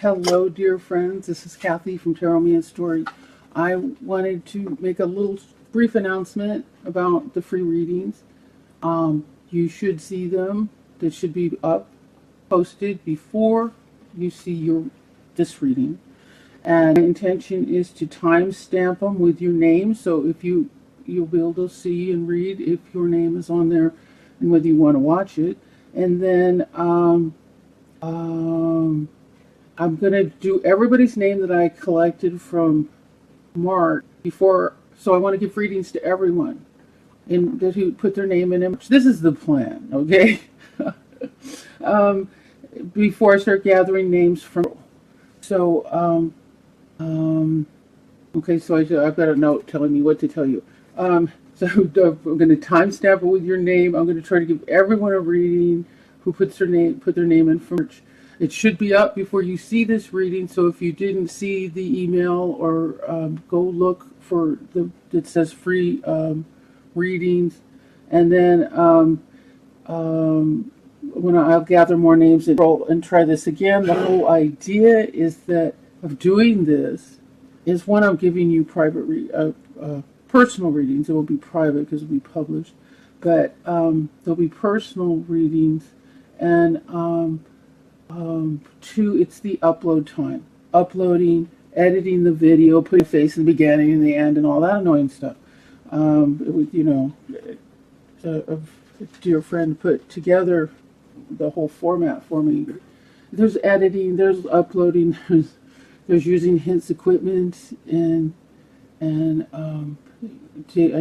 Hello, dear friends. This is Kathy from Tarot Me a Story. I wanted to make a little brief announcement about the free readings. You should see them. They should be up, posted before you see this reading. And my intention is to timestamp them with your name, so if you'll be able to see and read if your name is on there and whether you want to watch it. And then I'm going to do everybody's name that I collected from March before, so I want to give readings to everyone and that who put their name in them. This is the plan, okay? Before I start gathering names from. So, okay, so I've got a note telling me what to tell you. So I'm going to timestamp it with your name. I'm going to try to give everyone a reading who put their name in from March. It should be up before you see this reading, so if you didn't see the email or go look for it says free readings, and then when I'll gather more names and try this again. The whole idea is that of doing this is when I'm giving you personal readings. It will be private because it will be published, but there'll be personal readings, and two, it's the upload time. Uploading, editing the video, putting a face in the beginning and the end, and all that annoying stuff. A dear friend put together the whole format for me. There's editing, there's uploading, there's using his equipment, and I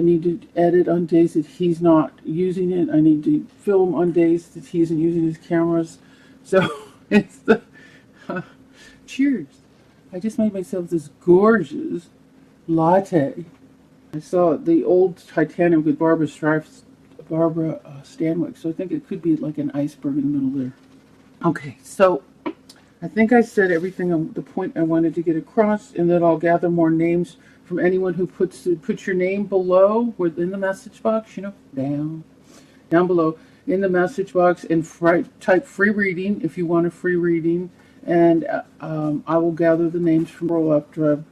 need to edit on days that he's not using it. I need to film on days that he isn't using his cameras. So it's the cheers. I just made myself this gorgeous latte. I saw the old Titanic with Barbara Stanwyck, so I think it could be like an iceberg in the middle there. Okay, so I think I said everything on the point I wanted to get across, and that I'll gather more names from anyone who puts your name below within the message box, down below in the message box, and type free reading if you want a free reading, and I will gather the names from roll after I've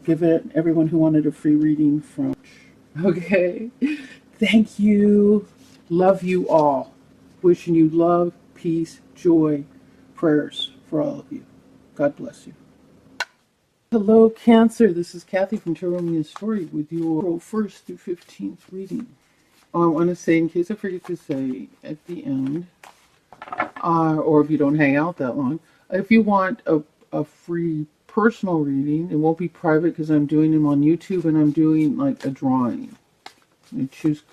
given everyone who wanted a free reading from. Okay, thank you, love you all, wishing you love, peace, joy, prayers for all of you. God bless you. Hello, Cancer. This is Kathy from Tarot Me a Story with your 1st through 15th reading. I want to say, in case I forget to say at the end, or if you don't hang out that long, if you want a free personal reading, it won't be private because I'm doing them on YouTube, and I'm doing like a drawing. I choose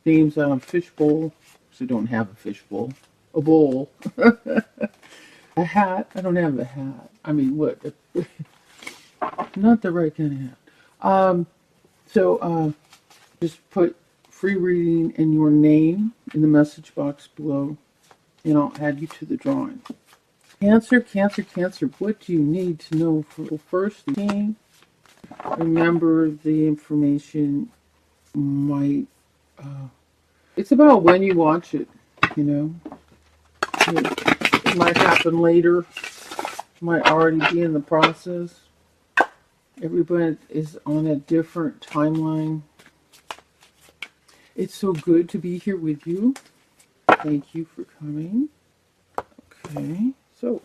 names out of a fishbowl, so I don't have a fishbowl. A bowl. A hat. I don't have a hat. I mean, what? Not the right kind of hat. So just put free reading and your name in the message box below, and I'll add you to the drawing. Cancer, Cancer, Cancer. What do you need to know for first thing? Remember, the information might. It's about when you watch it. It might happen later. It might already be in the process. Everybody is on a different timeline. It's so good to be here with you. Thank you for coming. Okay, so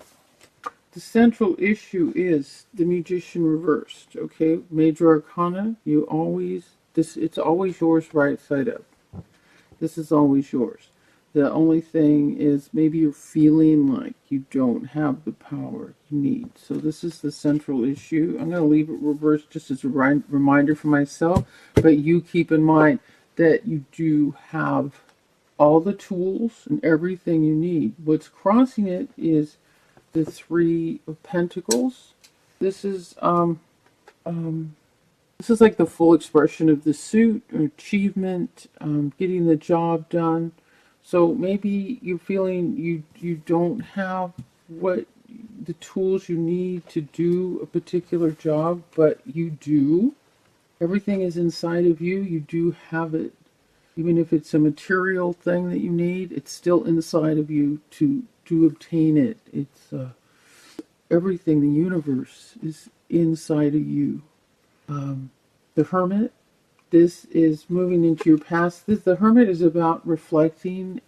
the central issue is the Magician reversed. Okay, Major Arcana. It's always yours right side up. This is always yours. The only thing is maybe you're feeling like you don't have the power you need. So this is the central issue. I'm going to leave it reversed just as a reminder for myself. But you keep in mind that you do have all the tools and everything you need. What's crossing it is the 3 of Pentacles. This is like the full expression of the suit, or achievement, getting the job done. So maybe you're feeling you don't have what the tools you need to do a particular job, but you do. Everything is inside of you. You do have it. Even if it's a material thing that you need, it's still inside of you to obtain it. everything, the universe is inside of you. The Hermit, this is moving into your past. The Hermit is about reflecting,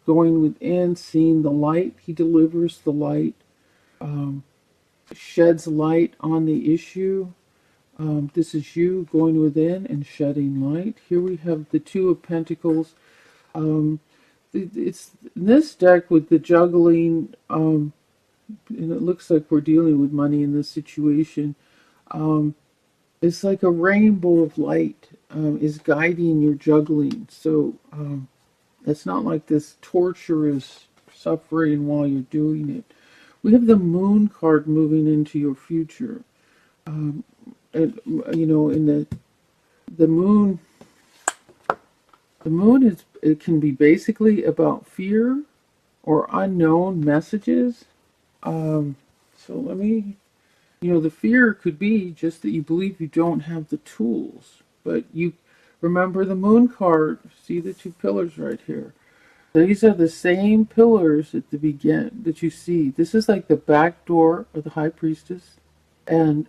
going within, seeing the light. He delivers the light, sheds light on the issue. This is you going within and shedding light. Here we have the Two of Pentacles. It's this deck with the juggling, and it looks like we're dealing with money in this situation. It's like a rainbow of light is guiding your juggling. So it's not like this torturous suffering while you're doing it. We have the Moon card moving into your future. And, you know, in the Moon, it can be basically about fear or unknown messages. So let me, you know, the fear could be just that you believe you don't have the tools. But you remember the Moon card, see the two pillars right here. These are the same pillars at the beginning that you see. This is like the back door of the High Priestess. And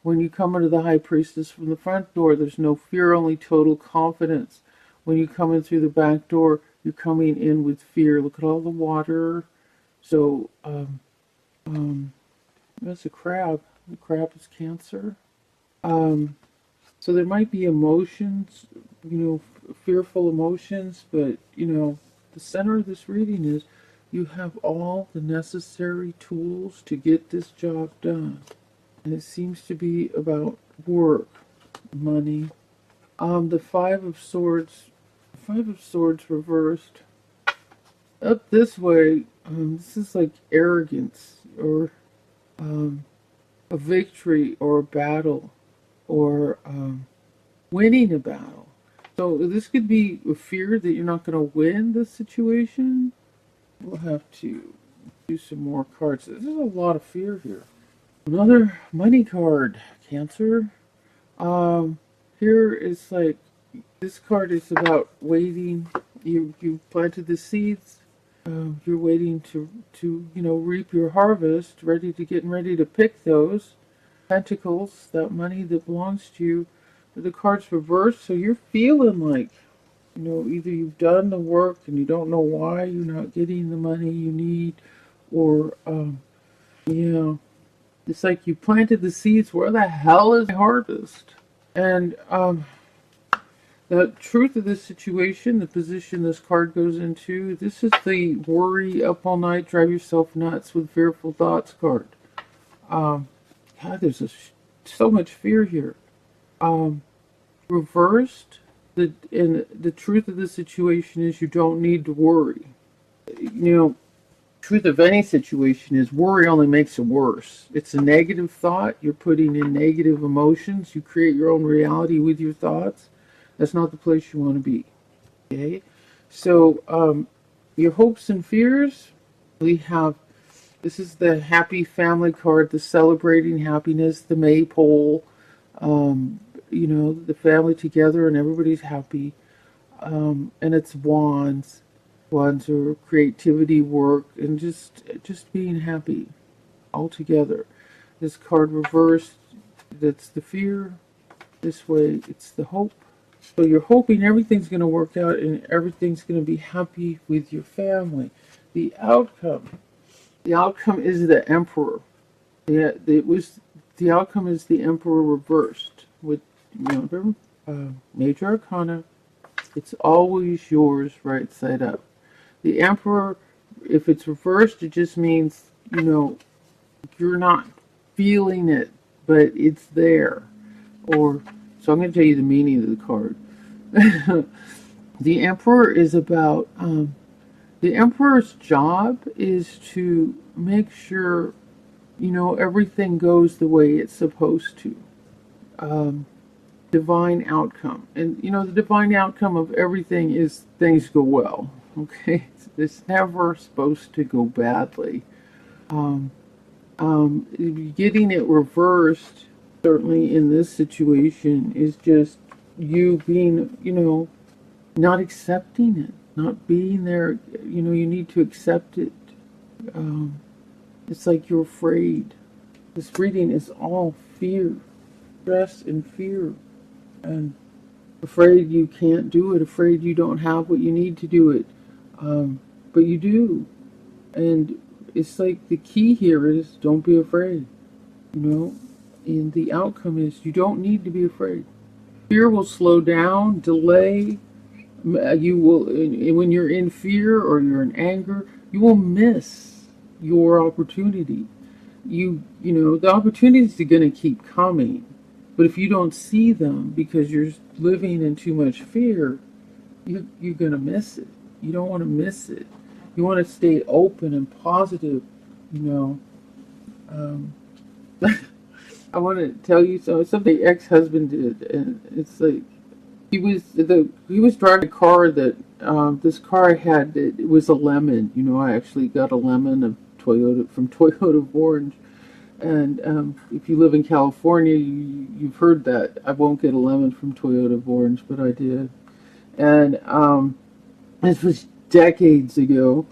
when you come into the High Priestess from the front door, there's no fear, only total confidence. When you come in through the back door, you're coming in with fear. Look at all the water. So, that's a crab. The crab is Cancer. So there might be emotions, you know, fearful emotions, but, you know, the center of this reading is you have all the necessary tools to get this job done. And it seems to be about work, money. The Five of Swords reversed. Up this way, this is like arrogance or a victory or a battle or winning a battle. So this could be a fear that you're not going to win this situation. We'll have to do some more cards. There's a lot of fear here. Another money card, Cancer. Here is like, this card is about waiting. You planted the seeds. You're waiting to you know, reap your harvest, getting ready to pick those pentacles, that money that belongs to you. The card's reversed, so you're feeling like, you know, either you've done the work and you don't know why you're not getting the money you need, or you know, it's like you planted the seeds. Where the hell is the harvest? And the truth of this situation, the position this card goes into, this is the worry up all night, drive yourself nuts with fearful thoughts card. God, there's so much fear here. Reversed, the truth of the situation is you don't need to worry. You know, truth of any situation is worry only makes it worse. It's a negative thought. You're putting in negative emotions. You create your own reality with your thoughts. That's not the place you want to be. Okay? So, your hopes and fears, we have, this is the happy family card, the celebrating happiness, the maypole, you know, the family together and everybody's happy. And it's wands. Wands are creativity, work, and just being happy all together. This card reversed, that's the fear. This way, it's the hope. So you're hoping everything's going to work out and everything's going to be happy with your family. The outcome is the Emperor. Yeah, the outcome is the Emperor reversed. With, remember, Major Arcana, it's always yours right side up. The Emperor, if it's reversed, it just means, you know, you're not feeling it, but it's there. Or, so I'm going to tell you the meaning of the card. The Emperor is about, the Emperor's job is to make sure, you know, everything goes the way it's supposed to. Divine outcome. And, you know, the divine outcome of everything is things go well. Okay? It's never supposed to go badly. Getting it reversed, certainly in this situation, is just you being, you know, not accepting it, not being there. You know, you need to accept it. It's like you're afraid. This reading is all fear, stress and fear. And afraid you can't do it, afraid you don't have what you need to do it. But you do. And it's like the key here is don't be afraid, you know? And the outcome is you don't need to be afraid. Fear will slow down, delay. You will, when you're in fear or you're in anger, you will miss your opportunity. You know, the opportunities are going to keep coming. But if you don't see them because you're living in too much fear, you're going to miss it. You don't want to miss it. You want to stay open and positive, you know. I want to tell you something ex-husband did, and it's like he was driving a car that this car I had. It was a lemon. You know, I actually got a lemon of Toyota from Toyota Orange. And if you live in California, you've heard that. I won't get a lemon from Toyota Orange, but I did. And this was decades ago.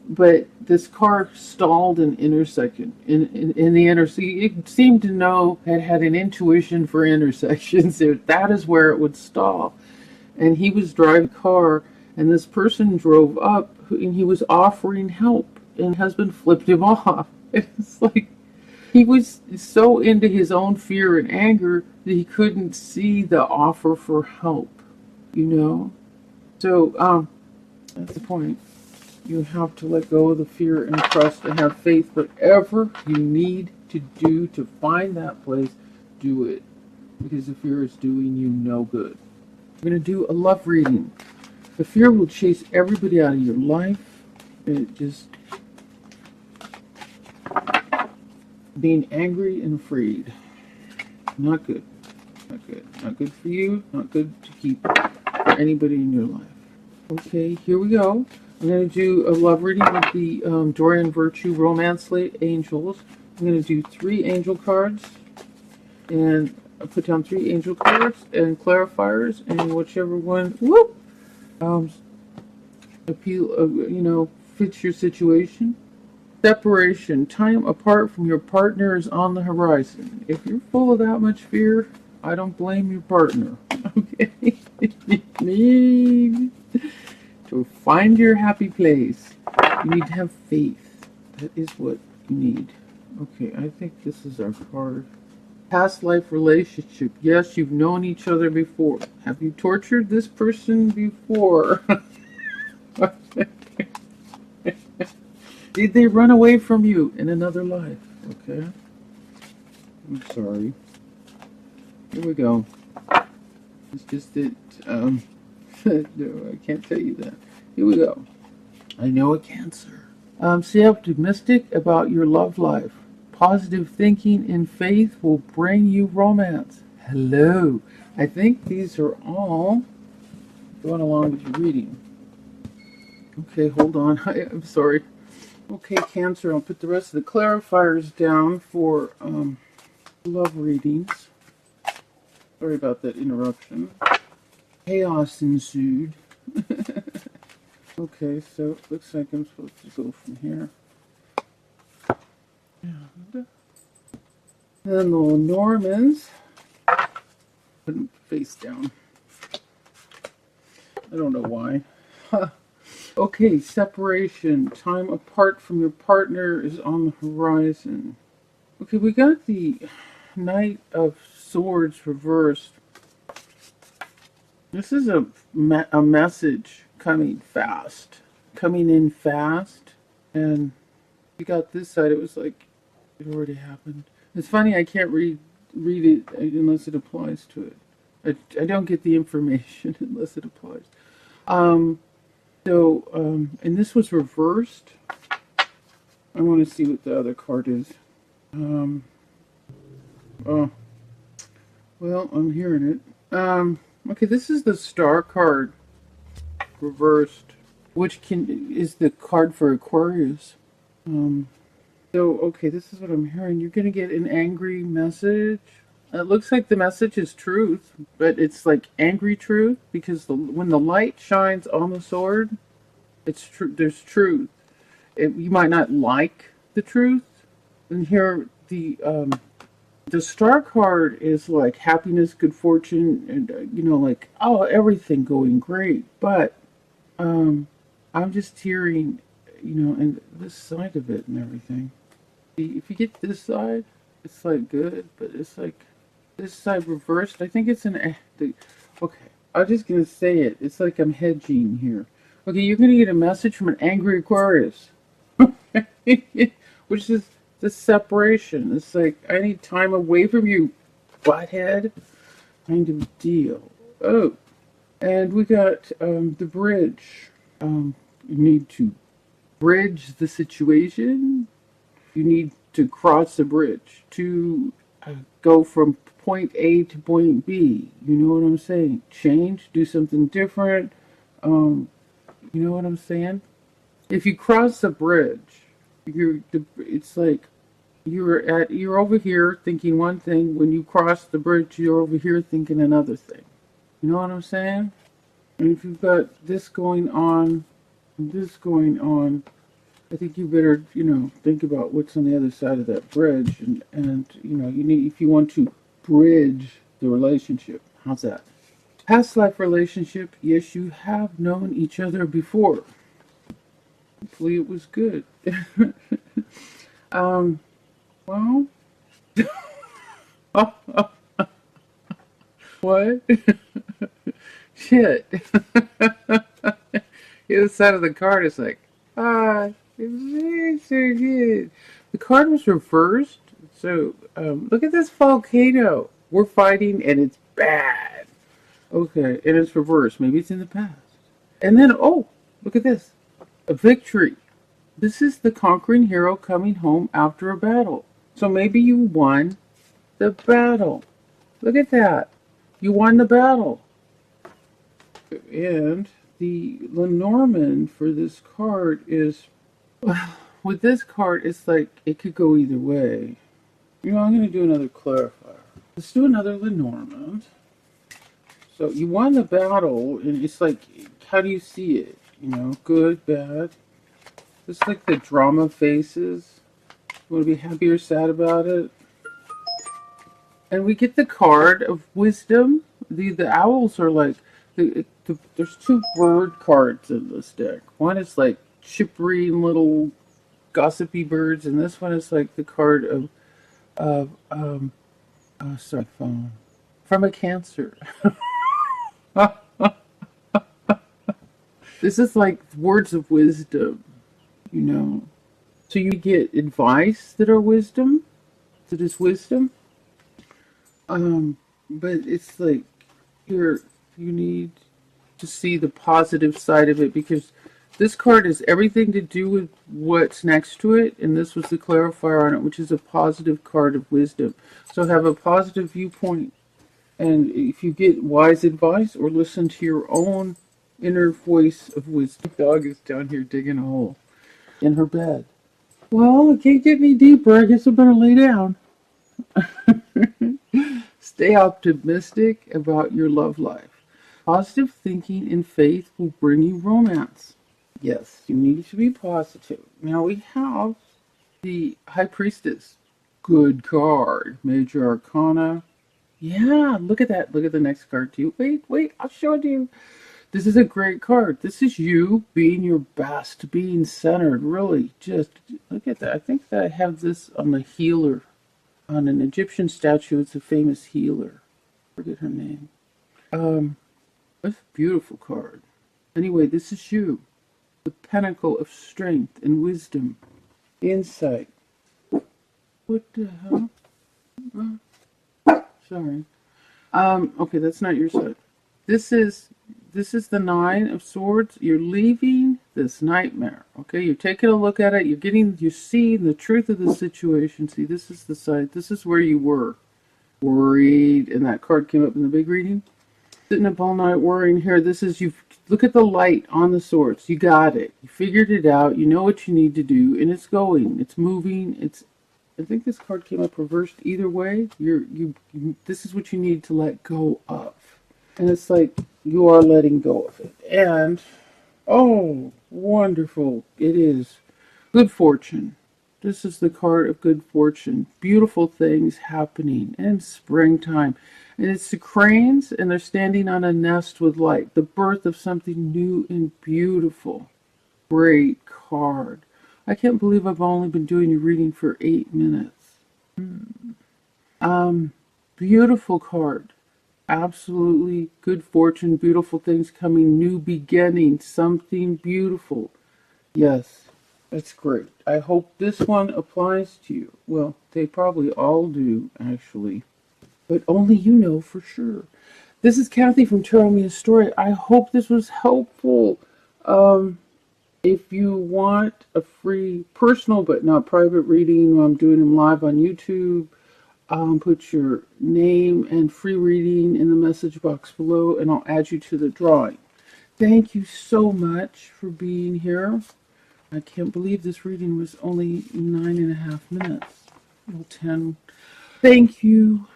But this car stalled an intersection. In the intersection, it seemed to know, had an intuition for intersections. That is where it would stall. And he was driving a car, and this person drove up, and he was offering help. And husband flipped him off. It's like he was so into his own fear and anger that he couldn't see the offer for help, you know? So that's the point. You have to let go of the fear and trust and have faith. Whatever you need to do to find that place, do it. Because the fear is doing you no good. I'm going to do a love reading. The fear will chase everybody out of your life. It just... being angry and afraid. Not good. Not good. Not good for you. Not good to keep for anybody in your life. Okay, here we go. I'm going to do a love reading with the Dorian Virtue Romance Slate Angels. I'm going to do 3 angel cards. And I put down 3 angel cards and clarifiers. And whichever one, appeal, fits your situation. Separation. Time apart from your partner is on the horizon. If you're full of that much fear, I don't blame your partner. Okay? You need to find your happy place. You need to have faith. That is what you need. Okay, I think this is our card. Past life relationship. Yes, you've known each other before. Have you tortured this person before? Did they run away from you in another life? Okay. I'm sorry. Here we go. It's just that, no, I can't tell you that. Here we go. I know a Cancer. Stay optimistic about your love life. Positive thinking and faith will bring you romance. Hello. I think these are all going along with your reading. Okay, hold on. I'm sorry. Okay, Cancer, I'll put the rest of the clarifiers down for love readings. Sorry about that interruption. Chaos ensued. Okay, so it looks like I'm supposed to go from here. And then the Normans. Put them face down. I don't know why. Okay, separation. Time apart from your partner is on the horizon. Okay, we got the Knight of Swords reversed. This is a message coming fast. Coming in fast. And we got this side, it was like it already happened. It's funny, I can't read it unless it applies to it. I don't get the information unless it applies. And this was reversed. I want to see what the other card is. Well, I'm hearing it. Okay, this is the Star card reversed, which is the card for Aquarius. Okay, this is what I'm hearing. You're going to get an angry message. It looks like the message is truth, but it's like angry truth, because when the light shines on the sword, it's true. There's truth, You might not like the truth. And here, the star card is like happiness, good fortune, and like, oh, everything going great. But um, I'm just hearing, and this side of it and everything. If you get this side, it's like good, but it's like this side reversed. I think it's okay. I'm just gonna say it. It's like I'm hedging here. Okay, you're gonna get a message from an angry Aquarius, which is the separation. It's like, I need time away from you, butthead, kind of deal. Oh, and we got the bridge. You need to bridge the situation. You need to cross the bridge to go from point A to point B. You know what I'm saying? Change, do something different. You know what I'm saying? If you cross the bridge, it's like you're over here thinking one thing. When you cross the bridge, you're over here thinking another thing. You know what I'm saying? And if you've got this going on, and this going on, I think you better, think about what's on the other side of that bridge, and you need, if you want to bridge the relationship. How's that? Past life relationship, yes, you have known each other before. Hopefully it was good. Well, what? Shit. The other side of the card is like, it's so good. The card was reversed, so look at this volcano. We're fighting, and it's bad. Okay, and it's reversed. Maybe it's in the past. And then, oh, look at this. A victory. This is the conquering hero coming home after a battle. So maybe you won the battle. Look at that. You won the battle. And the Lenormand for this card is, with this card, it's like it could go either way. I'm going to do another clarifier. Let's do another Lenormand. So you won the battle, and it's like, how do you see it? Good, bad. It's like the drama faces. You want to be happy or sad about it? And we get the card of wisdom. The owls are like, there's two bird cards in this deck. One is like chippery little gossipy birds, and this one is like the card sorry, phone. From a Cancer. This is like words of wisdom, So you get advice that are wisdom, that is wisdom. But it's like you need to see the positive side of it, because this card has everything to do with what's next to it, and this was the clarifier on it, which is a positive card of wisdom. So have a positive viewpoint, and if you get wise advice or listen to your own inner voice of wisdom. The dog is down here digging a hole in her bed. Well, it can't get any deeper. I guess I better lay down. Stay optimistic about your love life. Positive thinking and faith will bring you romance. Yes, you need to be positive. Now we have the High Priestess. Good card. Major Arcana. Yeah, look at that. Look at the next card too. Wait, I'll show it to you. This is a great card. This is you being your best, being centered. Really, just look at that. I think that I have this on the healer. On an Egyptian statue, it's a famous healer. I forget her name. That's a beautiful card. Anyway, this is you. The pinnacle of strength and wisdom. Insight. What the hell? Sorry. Okay, that's not your side. This is the Nine of Swords. You're leaving this nightmare. Okay, you're taking a look at it. You're seeing the truth of the situation. See, this is the side. This is where you were worried, and that card came up in the big reading. Sitting up all night worrying. Here, this is you. Look at the light on the swords. You got it. You figured it out. You know what you need to do, and it's going. It's moving. I think this card came up reversed. Either way, this is what you need to let go of. And it's like you are letting go of it. And, oh, wonderful. It is Good fortune. This is the card of good fortune. Beautiful things happening in springtime. And it's the cranes, and they're standing on a nest with light. The birth of something new and beautiful. Great card. I can't believe I've only been doing your reading for 8 minutes. Beautiful card. Absolutely good fortune, beautiful things coming, new beginnings, something beautiful. Yes, that's great. I hope this one applies to you. Well, they probably all do, actually. But only you know for sure. This is Kathy from Tell Me a Story. I hope this was helpful. If you want a free personal but not private reading, I'm doing them live on YouTube. Put your name and free reading in the message box below, and I'll add you to the drawing. Thank you so much for being here. I can't believe this reading was only 9.5 minutes. Well, 10. Thank you.